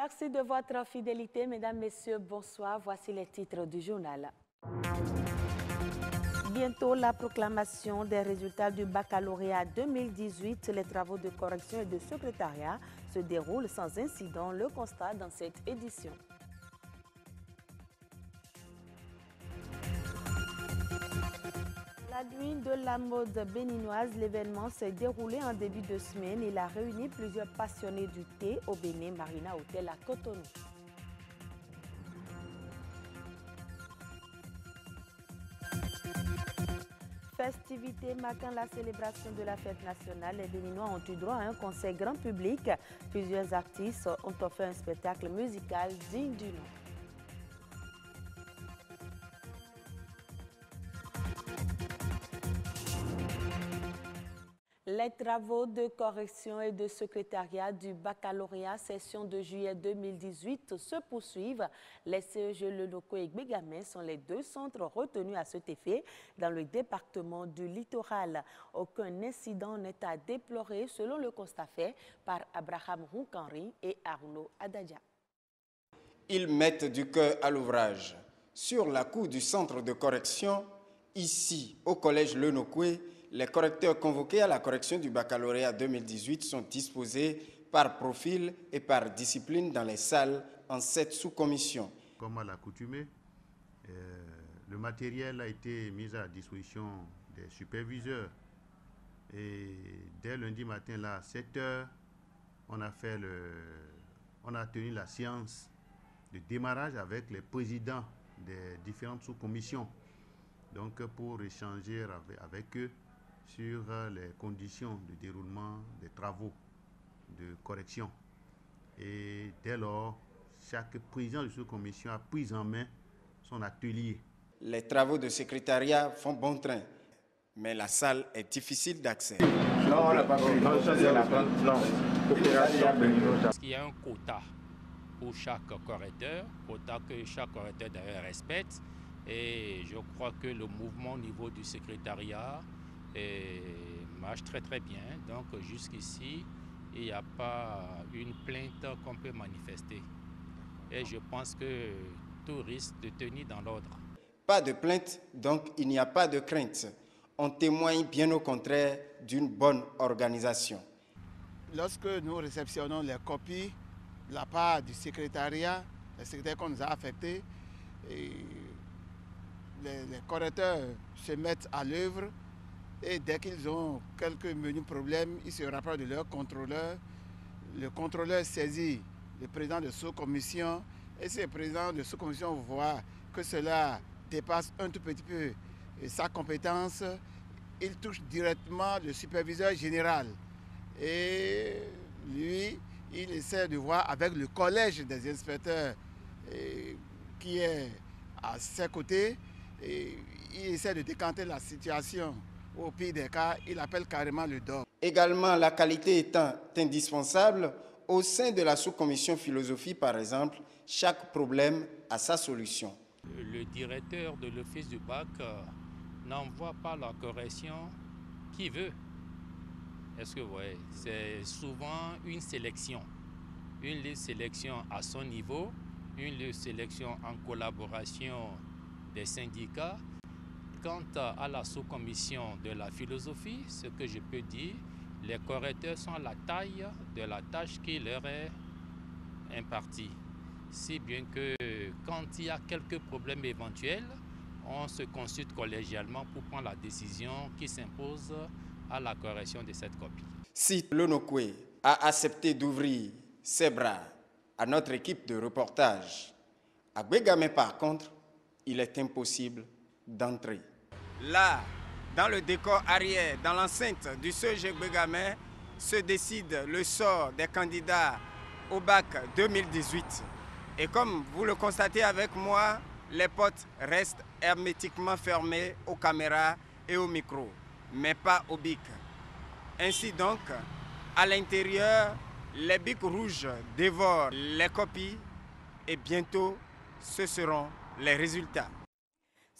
Merci de votre fidélité, mesdames, messieurs, bonsoir. Voici les titres du journal. Bientôt la proclamation des résultats du baccalauréat 2018. Les travaux de correction et de secrétariat se déroulent sans incident. Le constat dans cette édition. La nuit de la mode béninoise, l'événement s'est déroulé en début de semaine. Il a réuni plusieurs passionnés du thé au Bénin Marina Hotel à Cotonou. Festivités marquant la célébration de la fête nationale, les Béninois ont eu droit à un concert grand public. Plusieurs artistes ont offert un spectacle musical digne du nom. Les travaux de correction et de secrétariat du baccalauréat session de juillet 2018 se poursuivent. Les CEG Le Noko et Gbégamé sont les deux centres retenus à cet effet dans le département du littoral. Aucun incident n'est à déplorer selon le constat fait par Abraham Roukanri et Arnaud Adadja. Ils mettent du cœur à l'ouvrage. Sur la cour du centre de correction, ici au collège Le Nokwe, les correcteurs convoqués à la correction du baccalauréat 2018 sont disposés par profil et par discipline dans les salles en 7 sous-commissions. Comme à l'accoutumée, le matériel a été mis à la disposition des superviseurs. Et dès lundi matin, là, à 7 h, on a tenu la séance de démarrage avec les présidents des différentes sous-commissions. Donc, pour échanger avec eux sur les conditions de déroulement des travaux de correction. Et dès lors, chaque président de sous-commission a pris en main son atelier. Les travaux de secrétariat font bon train, mais la salle est difficile d'accès. Non, on n'a pas pris. Non, ça c'est la plante. Non. Il y a un quota pour chaque correcteur, quota que chaque correcteur d'ailleurs respecte. Et je crois que le mouvement au niveau du secrétariat marche très très bien. Donc jusqu'ici, il n'y a pas une plainte qu'on peut manifester. Et je pense que tout risque de tenir dans l'ordre. Pas de plainte, donc il n'y a pas de crainte. On témoigne bien au contraire d'une bonne organisation. Lorsque nous réceptionnons les copies de la part du secrétariat, le secrétaire qu'on nous a affecté, les correcteurs se mettent à l'œuvre. Et dès qu'ils ont quelques menus problèmes, ils se rapprochent de leur contrôleur. Le contrôleur saisit le président de sous-commission. Et si le président de sous-commission voit que cela dépasse un tout petit peu sa compétence, il touche directement le superviseur général. Et lui, il essaie de voir avec le collège des inspecteurs qui est à ses côtés. Et il essaie de décanter la situation. Au pire des cas, il appelle carrément le DOC. Également, la qualité étant indispensable, au sein de la sous-commission philosophie, par exemple, chaque problème a sa solution. Le directeur de l'office du bac n'envoie pas la correction qui veut. Est-ce que vous voyez? C'est souvent une sélection. Une sélection à son niveau, une sélection en collaboration des syndicats. Quant à la sous-commission de la philosophie, ce que je peux dire, les correcteurs sont à la taille de la tâche qui leur est impartie. Si bien que quand il y a quelques problèmes éventuels, on se consulte collégialement pour prendre la décision qui s'impose à la correction de cette copie. Si Le Nokwe a accepté d'ouvrir ses bras à notre équipe de reportage, à Gbégamé par contre, il est impossible d'entrer. Là, dans le décor arrière, dans l'enceinte du CEG Gbégamé, se décide le sort des candidats au bac 2018. Et comme vous le constatez avec moi, les portes restent hermétiquement fermées aux caméras et aux micros, mais pas aux bics. Ainsi donc, à l'intérieur, les bics rouges dévorent les copies et bientôt, ce seront les résultats.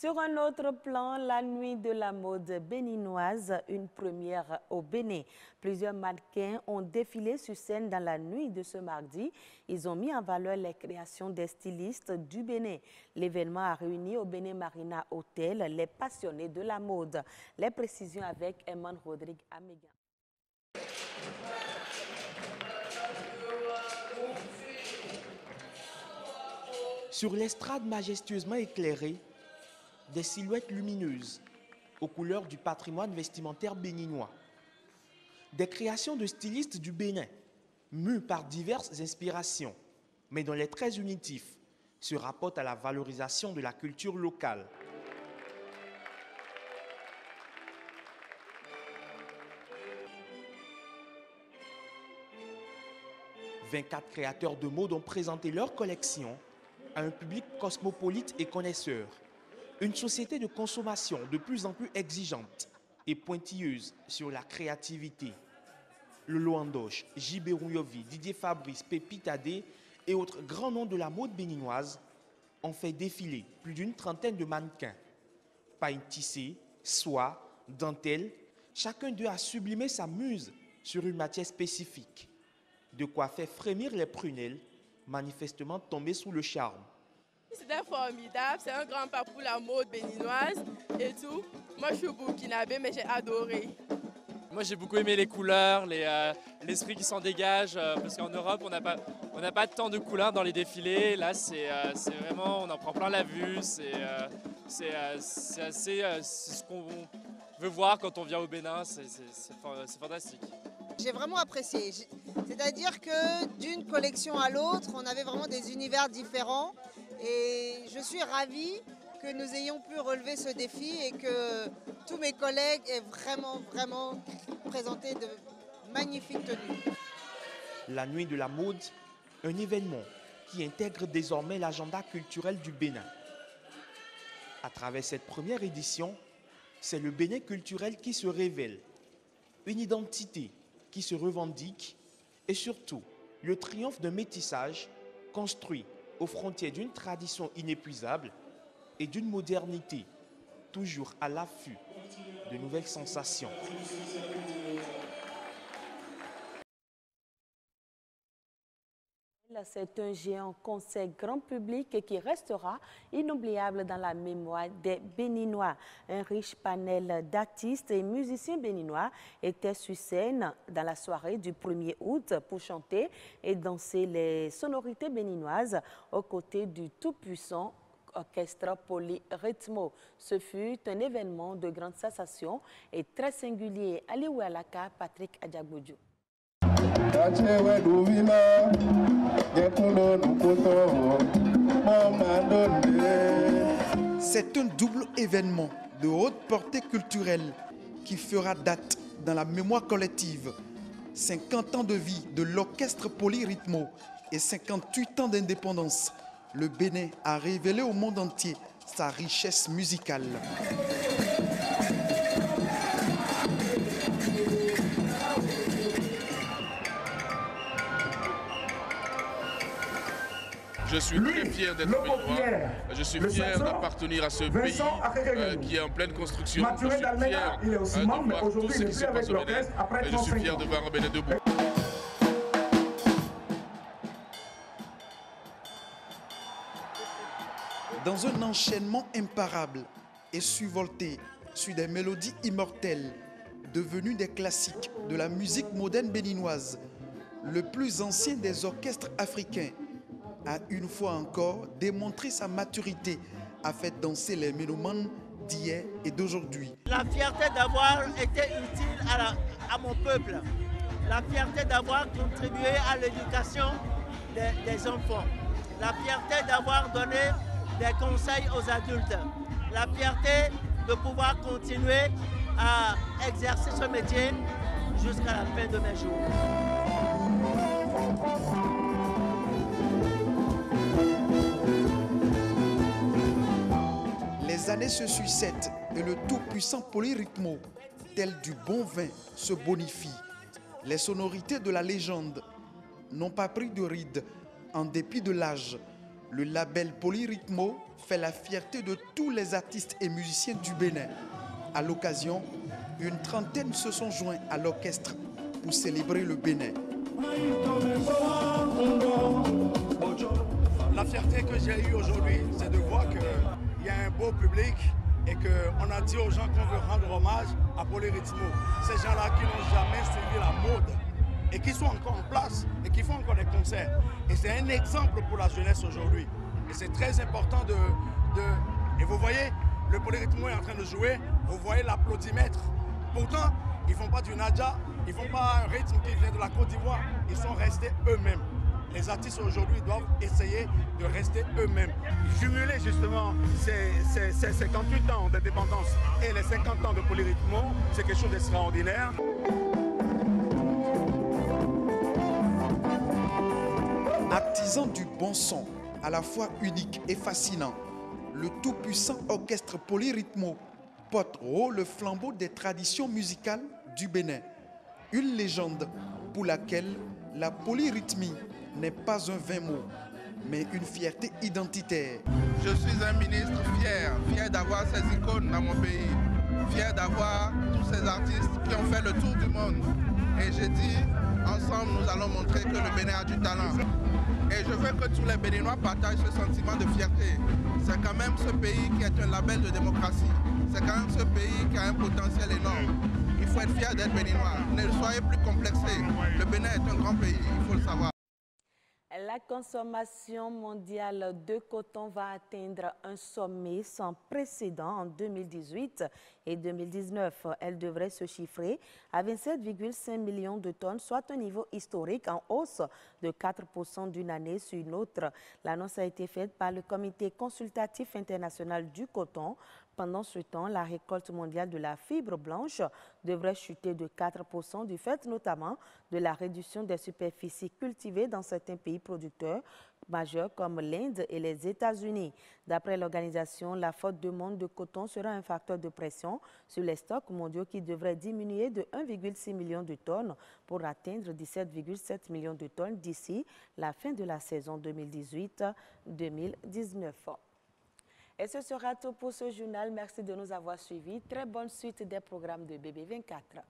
Sur un autre plan, la nuit de la mode béninoise, une première au Bénin. Plusieurs mannequins ont défilé sur scène dans la nuit de ce mardi. Ils ont mis en valeur les créations des stylistes du Bénin. L'événement a réuni au Bénin Marina Hotel les passionnés de la mode. Les précisions avec Eman Rodrigue Améga. Sur l'estrade majestueusement éclairée, des silhouettes lumineuses aux couleurs du patrimoine vestimentaire béninois. Des créations de stylistes du Bénin, mus par diverses inspirations, mais dont les traits unitifs se rapportent à la valorisation de la culture locale. « 24 créateurs de mode ont présenté leur collection à un public cosmopolite et connaisseur. Une société de consommation de plus en plus exigeante et pointilleuse sur la créativité. Lolo Andoche, J.B. Rouyovi, Didier Fabrice, Pépi Tadé et autres grands noms de la mode béninoise ont fait défiler plus d'une trentaine de mannequins. Paille tissée, soie, dentelle, chacun d'eux a sublimé sa muse sur une matière spécifique. De quoi faire frémir les prunelles, manifestement tombées sous le charme. C'était formidable, c'est un grand pas pour la mode béninoise et tout. Moi je suis burkinabé mais j'ai adoré. Moi j'ai beaucoup aimé les couleurs, l'esprit qui s'en dégage, parce qu'en Europe on n'a pas tant de couleurs dans les défilés. Là c'est vraiment, on en prend plein la vue, c'est ce qu'on veut voir quand on vient au Bénin, c'est fantastique. J'ai vraiment apprécié, c'est-à-dire que d'une collection à l'autre, on avait vraiment des univers différents. Et je suis ravie que nous ayons pu relever ce défi et que tous mes collègues aient vraiment présenté de magnifiques tenues. La nuit de la mode, un événement qui intègre désormais l'agenda culturel du Bénin. À travers cette première édition, c'est le Bénin culturel qui se révèle, une identité qui se revendique et surtout le triomphe d'un métissage construit aux frontières d'une tradition inépuisable et d'une modernité toujours à l'affût de nouvelles sensations. C'est un géant concert grand public qui restera inoubliable dans la mémoire des Béninois. Un riche panel d'artistes et musiciens béninois était sur scène dans la soirée du 1er août pour chanter et danser les sonorités béninoises aux côtés du tout-puissant orchestre Polyrythmo. Ce fut un événement de grande sensation et très singulier. Aliou Alaka, Patrick Adjagbodjo. C'est un double événement de haute portée culturelle qui fera date dans la mémoire collective. 50 ans de vie de l'orchestre Polyrythmo et 58 ans d'indépendance. Le Bénin a révélé au monde entier sa richesse musicale. Je suis très fier d'être béninois. Je suis fier d'appartenir à ce pays qui est en pleine construction. Je suis fier de voir tout ce qui se passe au Bénin. Et je suis fier de voir un Bénin debout. Dans un enchaînement imparable et survolté sur des mélodies immortelles, devenues des classiques de la musique moderne béninoise, le plus ancien des orchestres africains a une fois encore démontré sa maturité, a fait danser les mélomanes d'hier et d'aujourd'hui. La fierté d'avoir été utile à mon peuple, la fierté d'avoir contribué à l'éducation des enfants, la fierté d'avoir donné des conseils aux adultes, la fierté de pouvoir continuer à exercer ce métier jusqu'à la fin de mes jours. Les années se succèdent et le tout-puissant Polyrythmo, tel du bon vin, se bonifie. Les sonorités de la légende n'ont pas pris de ride en dépit de l'âge. Le label Polyrythmo fait la fierté de tous les artistes et musiciens du Bénin. À l'occasion, une trentaine se sont joints à l'orchestre pour célébrer le Bénin. La fierté que j'ai eue aujourd'hui, c'est de voir qu'il y a un beau public et qu'on a dit aux gens qu'on veut rendre hommage à Polyrythmo. Ces gens-là qui n'ont jamais suivi la mode et qui sont encore en place et qui font encore des concerts. Et c'est un exemple pour la jeunesse aujourd'hui. Et c'est très important Et vous voyez, le Polyrythmo est en train de jouer, vous voyez l'applaudimètre. Pourtant, ils ne font pas du Nadja, ils ne font pas un rythme qui vient de la Côte d'Ivoire. Ils sont restés eux-mêmes. Les artistes aujourd'hui doivent essayer de rester eux-mêmes. Jumeler justement ces 58 ans d'indépendance et les 50 ans de Polyrythmo, c'est quelque chose d'extraordinaire. Artisan du bon son, à la fois unique et fascinant, le tout-puissant orchestre Polyrythmo porte haut le flambeau des traditions musicales du Bénin. Une légende pour laquelle la polyrythmie n'est pas un vain mot, mais une fierté identitaire. Je suis un ministre fier d'avoir ces icônes dans mon pays, fier d'avoir tous ces artistes qui ont fait le tour du monde. Et j'ai dit, ensemble, nous allons montrer que le Bénin a du talent. Et je veux que tous les Béninois partagent ce sentiment de fierté. C'est quand même ce pays qui est un label de démocratie. C'est quand même ce pays qui a un potentiel énorme. Il faut être fier d'être Béninois. Ne soyez plus complexés. Le Bénin est un grand pays, il faut le savoir. La consommation mondiale de coton va atteindre un sommet sans précédent en 2018 et 2019. Elle devrait se chiffrer à 27,5 millions de tonnes, soit un niveau historique en hausse de 4% d'une année sur une autre. L'annonce a été faite par le Comité consultatif international du coton. Pendant ce temps, la récolte mondiale de la fibre blanche devrait chuter de 4% du fait notamment de la réduction des superficies cultivées dans certains pays producteurs majeurs comme l'Inde et les États-Unis. D'après l'organisation, la forte demande de coton sera un facteur de pression sur les stocks mondiaux qui devraient diminuer de 1,6 million de tonnes pour atteindre 17,7 millions de tonnes d'ici la fin de la saison 2018-2019. Et ce sera tout pour ce journal. Merci de nous avoir suivis. Très bonne suite des programmes de BB24.